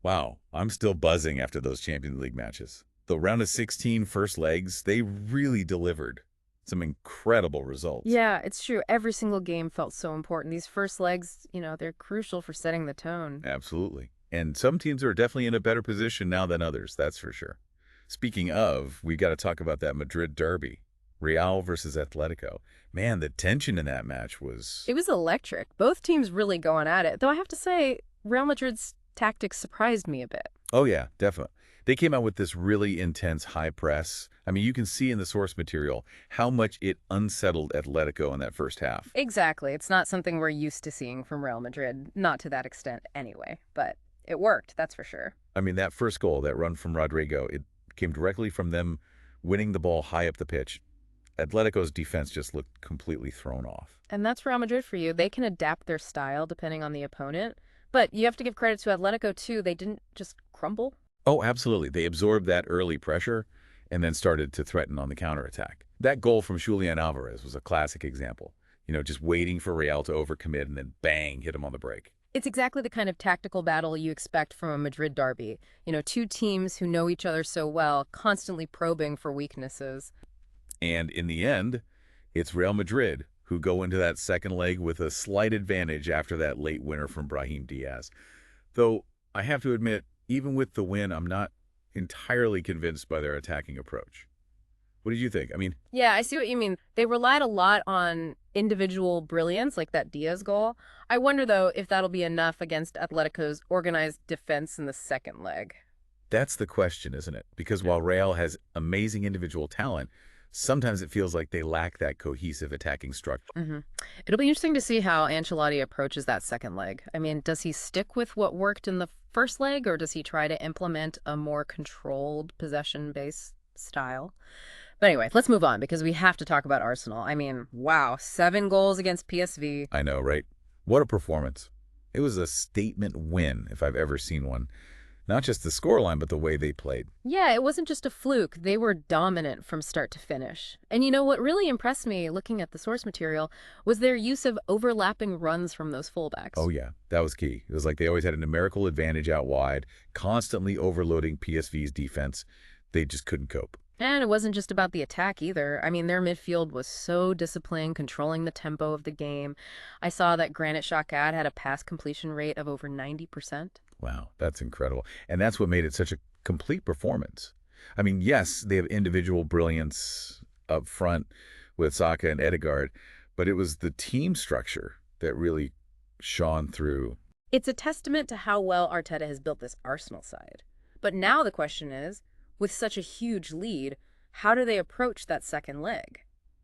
Wow, I'm still buzzing after those Champions League matches. The round of 16 first legs, they really delivered some incredible results. Yeah, it's true. Every single game felt so important. These first legs, they're crucial for setting the tone. Absolutely. And some teams are definitely in a better position now than others, that's for sure. Speaking of, we got to talk about that Madrid Derby, Real versus Atletico. Man, the tension in that match was, It was electric. Both teams really going at it. Though I have to say, Real Madrid's tactics surprised me a bit. oh yeah, definitely. They came out with this really intense high press. I mean, you can see in the source material how much it unsettled Atletico in that first half. Exactly. It's not something we're used to seeing from Real Madrid, not to that extent anyway, but it worked, that's for sure. I mean, that first goal, that run from Rodrigo, it came directly from them winning the ball high up the pitch. Atletico's defense just looked completely thrown off. And that's Real Madrid for you. They can adapt their style depending on the opponent. But you have to give credit to Atletico too. They didn't just crumble. Oh, absolutely. They absorbed that early pressure and then started to threaten on the counterattack. That goal from Julian Alvarez was a classic example. Just waiting for Real to overcommit and then bang, hit him on the break. It's exactly the kind of tactical battle you expect from a Madrid derby. Two teams who know each other so well, constantly probing for weaknesses. And in the end, it's Real Madrid who go into that second leg with a slight advantage after that late winner from Brahim Diaz. Though I have to admit, even with the win, I'm not entirely convinced by their attacking approach. What did you think? I mean, Yeah, I see what you mean. They relied a lot on individual brilliance, like that Diaz goal. I wonder, though, if that'll be enough against Atletico's organized defense in the second leg. that's the question, isn't it? Because while Real has amazing individual talent, sometimes it feels like they lack that cohesive attacking structure. hmm It'll be interesting to see how Ancelotti approaches that second leg. I mean, does he stick with what worked in the first leg, or does he try to implement a more controlled possession-based style? But anyway, let's move on because we have to talk about Arsenal. I mean, wow, 7 goals against PSV. I know, right? What a performance. It was a statement win, if I've ever seen one. Not just the scoreline, but the way they played. Yeah, it wasn't just a fluke. They were dominant from start to finish. And what really impressed me looking at the source material was their use of overlapping runs from those fullbacks. Oh, yeah, that was key. It was like they always had a numerical advantage out wide, constantly overloading PSV's defense. They just couldn't cope. And it wasn't just about the attack either. I mean, their midfield was so disciplined, controlling the tempo of the game. I saw that Granit Xhaka had a pass completion rate of over 90%. Wow, that's incredible. And that's what made it such a complete performance. I mean, yes, they have individual brilliance up front with Saka and Odegaard, but it was the team structure that really shone through. It's a testament to how well Arteta has built this Arsenal side. But now the question is, with such a huge lead, how do they approach that second leg?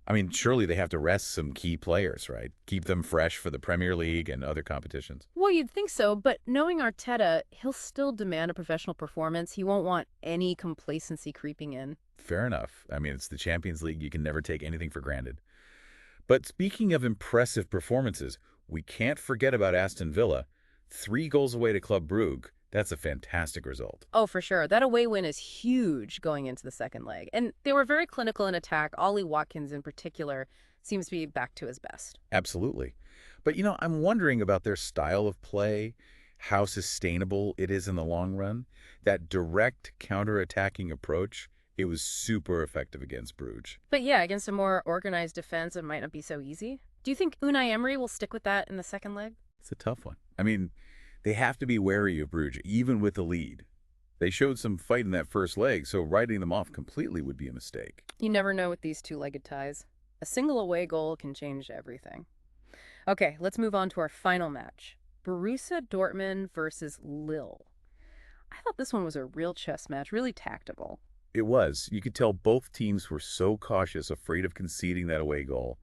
I mean, surely they have to rest some key players, right? Keep them fresh for the Premier League and other competitions. Well, you'd think so, but knowing Arteta, he'll still demand a professional performance. He won't want any complacency creeping in. Fair enough. I mean, it's the Champions League. You can never take anything for granted. But speaking of impressive performances, we can't forget about Aston Villa. 3 goals away to Club Brugge. That's a fantastic result. Oh, for sure. That away win is huge going into the second leg. And they were very clinical in attack. Ollie Watkins, in particular, seems to be back to his best. Absolutely. But, I'm wondering about their style of play, how sustainable it is in the long run. That direct counter-attacking approach, it was super effective against Bruges. But yeah, against a more organized defense, it might not be so easy. Do you think Unai Emery will stick with that in the second leg? It's a tough one. I mean, they have to be wary of Bruges, even with the lead. They showed some fight in that first leg, so writing them off completely would be a mistake. You never know with these two-legged ties. A single away goal can change everything. Okay, let's move on to our final match. Borussia Dortmund versus Lille. I thought this one was a real chess match, really tactical. It was. You could tell both teams were so cautious, afraid of conceding that away goal.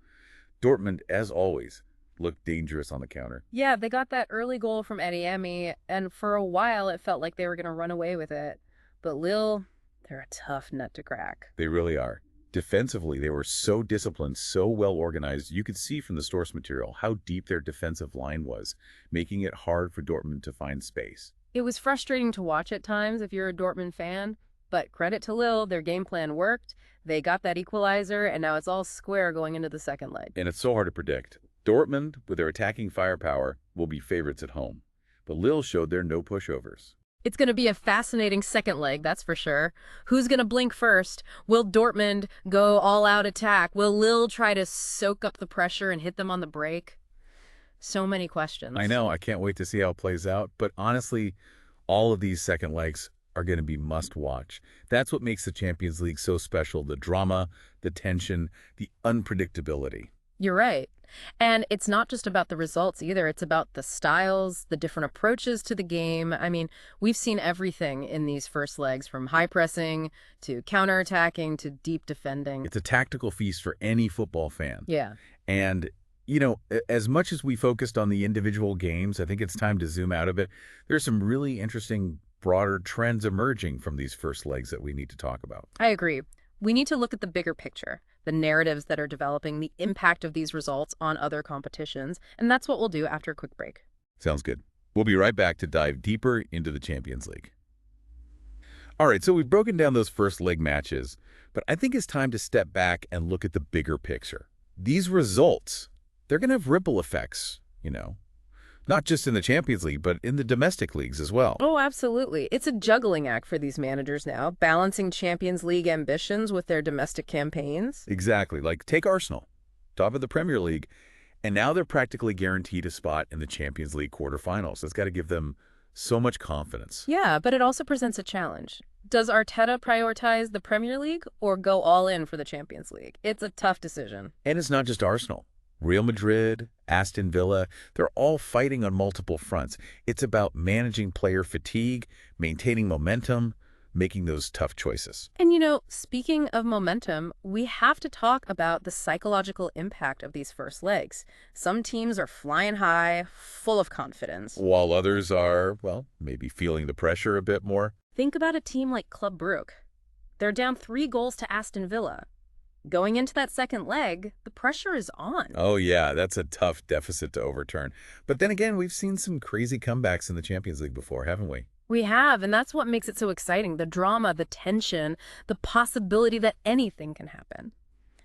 Dortmund, as always, looked dangerous on the counter. Yeah, they got that early goal from Eddie, and for a while it felt like they were going to run away with it. But Lille, they're a tough nut to crack. They really are. Defensively, they were so disciplined, so well organized. You could see from the source material how deep their defensive line was, making it hard for Dortmund to find space. It was frustrating to watch at times if you're a Dortmund fan, but credit to Lille, their game plan worked. They got that equalizer, and now it's all square going into the second leg. And it's so hard to predict. Dortmund, with their attacking firepower, will be favorites at home. But Lille showed they're no pushovers. It's going to be a fascinating second leg, that's for sure. Who's going to blink first? Will Dortmund go all-out attack? Will Lille try to soak up the pressure and hit them on the break? So many I questions. know, I can't wait to see how it plays out, but honestly, all of these second legs are going to be must-watch. That's what makes the Champions League so special, the drama, the tension, the unpredictability. You're right. And it's not just about the results either. It's about the styles, the different approaches to the game. I mean, we've seen everything in these first legs, from high pressing to counterattacking to deep defending. It's a tactical feast for any football fan. Yeah. And, as much as we focused on the individual games, I think it's time to zoom out a bit. There's some really interesting, broader trends emerging from these first legs that we need to talk about. I agree. We need to look at the bigger picture, the narratives that are developing, the impact of these results on other competitions, and that's what we'll do after a quick break. Sounds good. We'll be right back to dive deeper into the Champions League. All right, so we've broken down those first leg matches, but I think it's time to step back and look at the bigger picture. These results, they're going to have ripple effects, not just in the Champions League, but in the domestic leagues as well. Oh, absolutely. It's a juggling act for these managers now, balancing Champions League ambitions with their domestic campaigns. Exactly. Like, take Arsenal, top of the Premier League, and now they're practically guaranteed a spot in the Champions League quarterfinals. That's got to give them so much confidence. Yeah, but it also presents a challenge. Does Arteta prioritize the Premier League or go all in for the Champions League? It's a tough decision. And it's not just Arsenal. Real Madrid, Aston Villa, they're all fighting on multiple fronts. It's about managing player fatigue, maintaining momentum, making those tough choices. And speaking of momentum, we have to talk about the psychological impact of these first legs. Some teams are flying high, full of confidence. While others are, well, maybe feeling the pressure a bit more. Think about a team like Club Brugge. They're down 3 goals to Aston Villa. Going into that second leg, the pressure is on. Oh, yeah, that's a tough deficit to overturn. But then again, we've seen some crazy comebacks in the Champions League before, haven't we? We have, and that's what makes it so exciting. The drama, the tension, the possibility that anything can happen.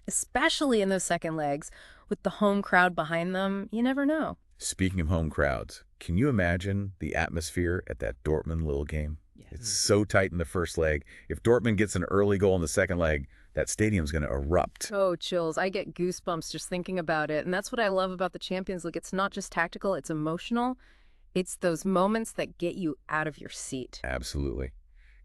Especially in those second legs, with the home crowd behind them, you never know. Speaking of home crowds, can you imagine the atmosphere at that Dortmund-Lille game? Yeah. It's so tight in the first leg. If Dortmund gets an early goal in the second leg, that stadium's going to erupt. Oh, chills. I get goosebumps just thinking about it. And that's what I love about the Champions League. It's not just tactical, it's emotional. It's those moments that get you out of your seat. Absolutely.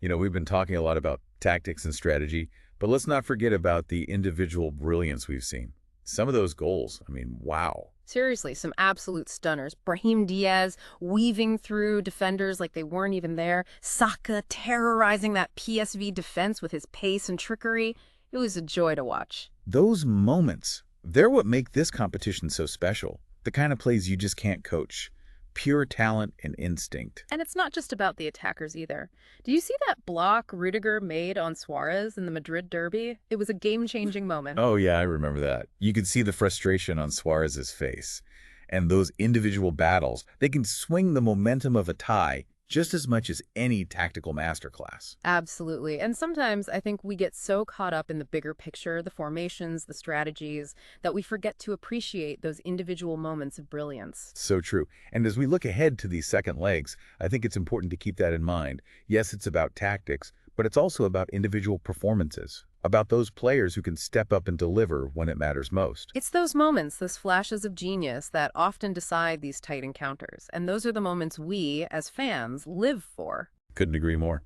We've been talking a lot about tactics and strategy, but let's not forget about the individual brilliance we've seen. Some of those goals, wow. Seriously, some absolute stunners. Brahim Diaz weaving through defenders like they weren't even there. Saka terrorizing that PSV defense with his pace and trickery. It was a joy to watch. Those moments, they're what make this competition so special. The kind of plays you just can't coach. Pure talent and instinct. And it's not just about the attackers either. Do you see that block Rudiger made on Suarez in the Madrid Derby? It was a game-changing moment. Oh, yeah, I remember that. You could see the frustration on Suarez's face. And those individual battles, they can swing the momentum of a tie just as much as any tactical masterclass. Absolutely. And sometimes I think we get so caught up in the bigger picture, the formations, the strategies, that we forget to appreciate those individual moments of brilliance. So true. And as we look ahead to these second legs, I think it's important to keep that in mind. Yes, it's about tactics, but it's also about individual performances, about those players who can step up and deliver when it matters most. It's those moments, those flashes of genius, that often decide these tight encounters. And those are the moments we, as fans, live for. Couldn't agree more.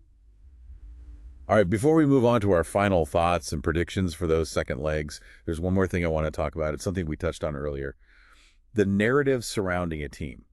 All right, before we move on to our final thoughts and predictions for those second legs, there's one more thing I want to talk about. It's something we touched on earlier. The narrative surrounding a team.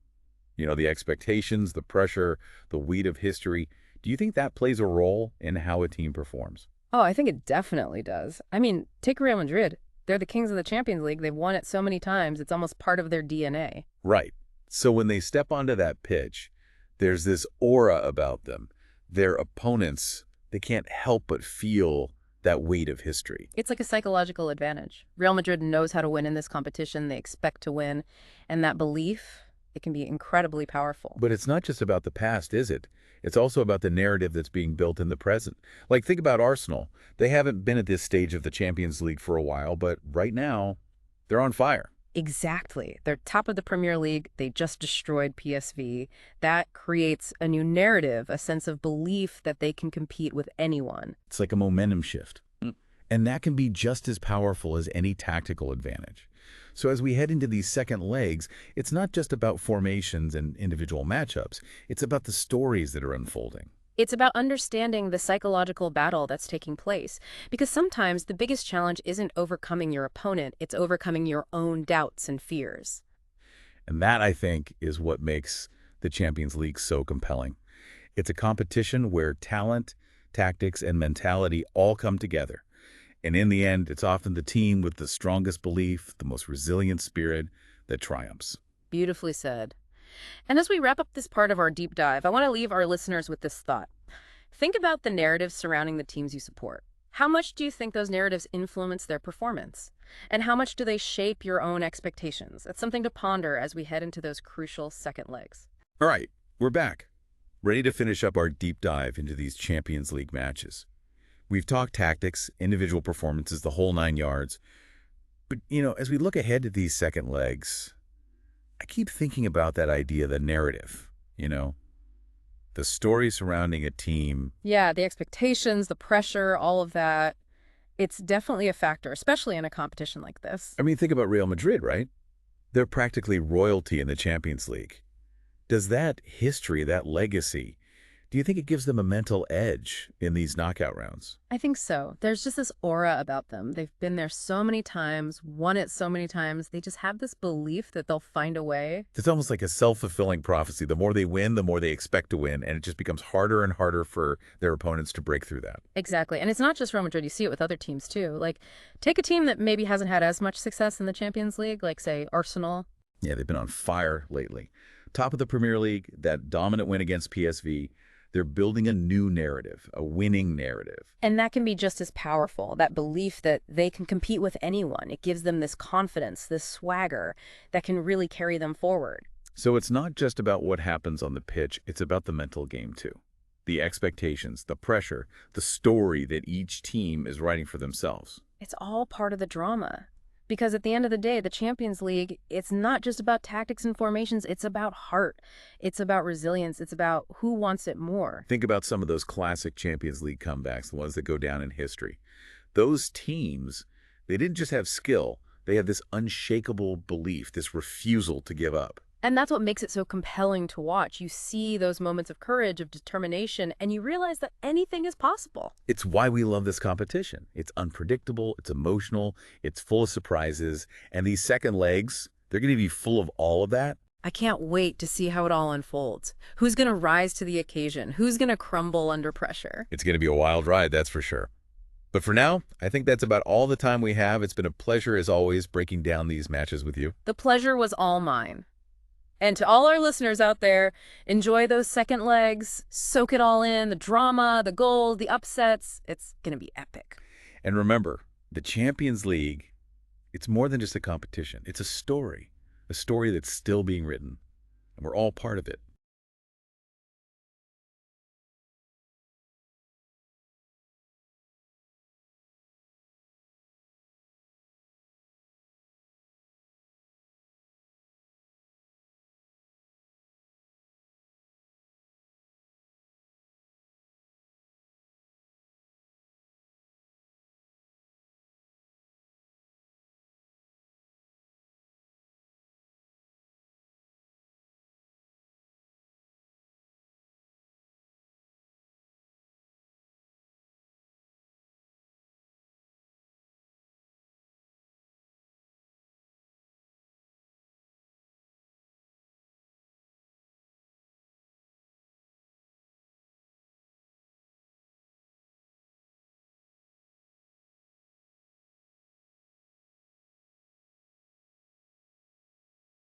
The expectations, the pressure, the weight of history. Do you think that plays a role in how a team performs? Oh, I think it definitely does. I mean, take Real Madrid. They're the kings of the Champions League. They've won it so many times. It's almost part of their DNA. Right. So when they step onto that pitch, there's this aura about them. Their opponents, they can't help but feel that weight of history. It's like a psychological advantage. Real Madrid knows how to win in this competition. They expect to win. And that belief, it can be incredibly powerful. But it's not just about the past, is it? It's also about the narrative that's being built in the present. Like, think about Arsenal. They haven't been at this stage of the Champions League for a while, but right now, they're on fire. Exactly. They're top of the Premier League. They just destroyed PSV. That creates a new narrative, a sense of belief that they can compete with anyone. It's like a momentum shift. And that can be just as powerful as any tactical advantage. So as we head into these second legs, it's not just about formations and individual matchups. It's about the stories that are unfolding. It's about understanding the psychological battle that's taking place. Because sometimes the biggest challenge isn't overcoming your opponent, it's overcoming your own doubts and fears. And that, I think, is what makes the Champions League so compelling. It's a competition where talent, tactics, and mentality all come together. And in the end, it's often the team with the strongest belief, the most resilient spirit that triumphs. Beautifully said. And as we wrap up this part of our deep dive, I want to leave our listeners with this thought. Think about the narratives surrounding the teams you support. How much do you think those narratives influence their performance? And how much do they shape your own expectations? It's something to ponder as we head into those crucial second legs. All right, we're back, ready to finish up our deep dive into these Champions League matches. We've talked tactics, individual performances, the whole 9 yards. But, as we look ahead to these second legs, I keep thinking about that idea, the narrative, the story surrounding a team. Yeah, the expectations, the pressure, all of that. It's definitely a factor, especially in a competition like this. I mean, think about Real Madrid, right? They're practically royalty in the Champions League. Does that history, that legacy, do you think it gives them a mental edge in these knockout rounds? I think so. There's just this aura about them. They've been there so many times, won it so many times. They just have this belief that they'll find a way. It's almost like a self-fulfilling prophecy. The more they win, the more they expect to win, and it just becomes harder and harder for their opponents to break through that. Exactly. And it's not just Real Madrid. You see it with other teams too. Like, take a team that maybe hasn't had as much success in the Champions League, like, say, Arsenal. Yeah, they've been on fire lately. Top of the Premier League, that dominant win against PSV, they're building a new narrative, a winning narrative. And that can be just as powerful, that belief that they can compete with anyone. It gives them this confidence, this swagger that can really carry them forward. So it's not just about what happens on the pitch, it's about the mental game too. The expectations, the pressure, the story that each team is writing for themselves. It's all part of the drama. Because at the end of the day, the Champions League, it's not just about tactics and formations, it's about heart. It's about resilience. It's about who wants it more. Think about some of those classic Champions League comebacks, the ones that go down in history. Those teams, they didn't just have skill, they had this unshakable belief, this refusal to give up. And that's what makes it so compelling to watch. You see those moments of courage, of determination, and you realize that anything is possible. It's why we love this competition. It's unpredictable, it's emotional, it's full of surprises, and these second legs, they're going to be full of all of that. I can't wait to see how it all unfolds. Who's going to rise to the occasion? Who's going to crumble under pressure? It's going to be a wild ride, that's for sure. But for now, I think that's about all the time we have. It's been a pleasure, as always, breaking down these matches with you. The pleasure was all mine. And to all our listeners out there, enjoy those second legs, soak it all in, the drama, the goals, the upsets. It's going to be epic. And remember, the Champions League, it's more than just a competition. It's a story that's still being written, and we're all part of it.